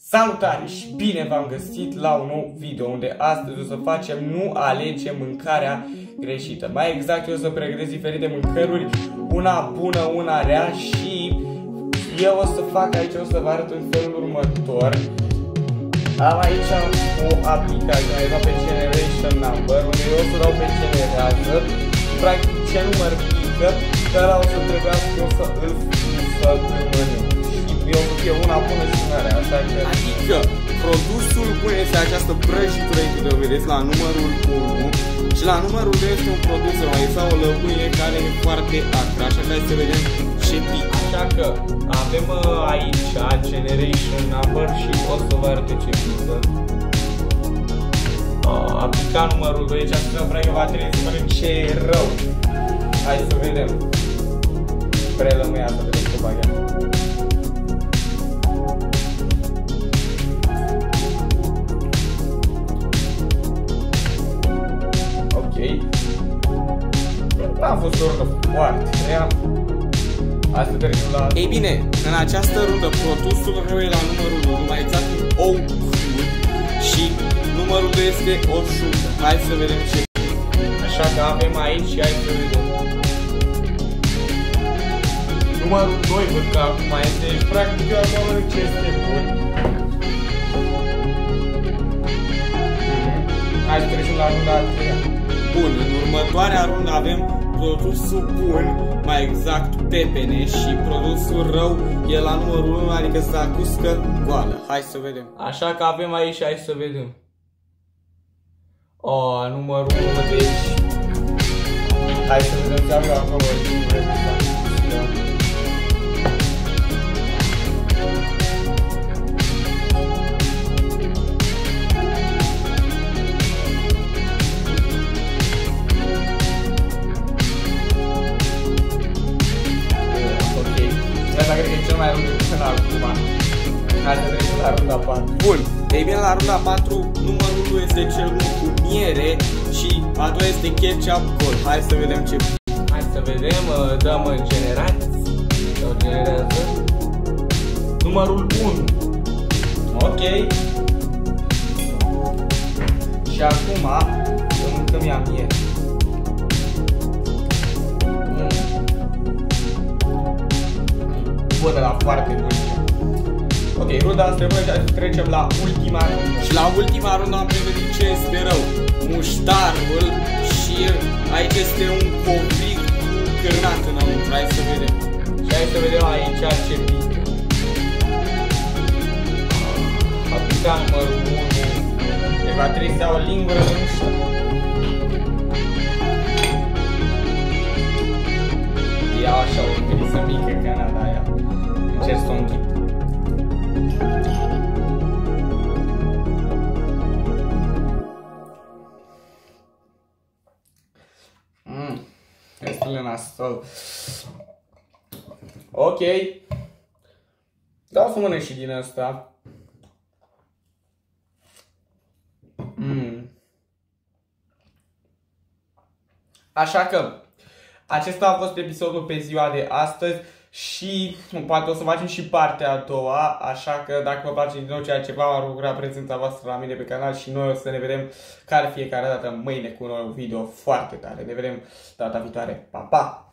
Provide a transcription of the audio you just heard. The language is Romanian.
Salutare și bine v-am găsit la un nou video unde astăzi o să facem Nu alege mâncarea greșită. Mai exact, eu o să pregătesc diferite mâncăruri, una bună, una rea și eu o să fac aici, o să vă arăt în felul următor. Am aici o aplicație, am dat pe Generation Number, unde eu o să dau pe generează și practic ce număr pică, că ăla o să trebuiască eu să îl mănânc. Eu o să fie una bună și una rea, așa că... Adică, produsul bun este această prăjitură, de vedeți, la numărul 1 și la numărul 2 este un produs rău, este o lăbuie care e foarte acră, așa că hai să vedem ce pic. Așa că avem aici Generation Number și o să vă arăt ce pică. A picat numărul 2, deci asta vreau va trebui să mănânc ce e rău. Hai să vedem. Prelămâia să vedem ce bagă. A fost o rundă foarte rea. Asta trecem la... Ei bine, în această rundă produsul rău e la numărul 1, mai exact un ou crud și numărul 2 este o șuncă. Hai să vedem ce. Așa că avem aici și hai să vedem. Numărul 2 văd că acum este, deci practic eu acum văd ce este bun. Hai să trecem la runda a 3-a. Bun, în următoarea rundă avem produsul bun, mai exact pepene, și produsul rău e la numărul 1, adică zacuscă goală. Hai să vedem. Așa că avem aici, hai să vedem. Numărul 1, deci... Hai să vedem ce avem acolo. Asta cred că e cel mai rând până acum. Hai să trecem la runda 4. Bun, ei bine, la runda 4 numărul 1 este cel bun cu miere și a doua este ketchup gold. Hai să vedem ce. Hai să vedem, dăm în generați. Sau generează. Numărul 1. Ok. Și acum să mâncăm ea miere. Bă, de la foarte dulce. Ok, runda asta trebuie să trecem la ultima rundă. Și la ultima rundă am pregătit ce este rău. Muștarul și aici este un cobric cu cârnat înăuntru. Hai să vedem. Și hai să vedem aici ce pică. A picat numărul 1. Deci va trebui să iau o lingură de muștar. Iau așa o linguriță mică ca n-a dat ea. Încerc să o închid. Destul de nasol. Ok. Dau să mănânc și din asta. Așa că acesta a fost episodul pe ziua de astăzi și poate o să facem și partea a doua, așa că dacă vă place din nou ceea ce v-am rugat prezența voastră la mine pe canal și noi o să ne vedem care fiecare dată mâine cu un nou video foarte tare. Ne vedem data viitoare. Pa, pa!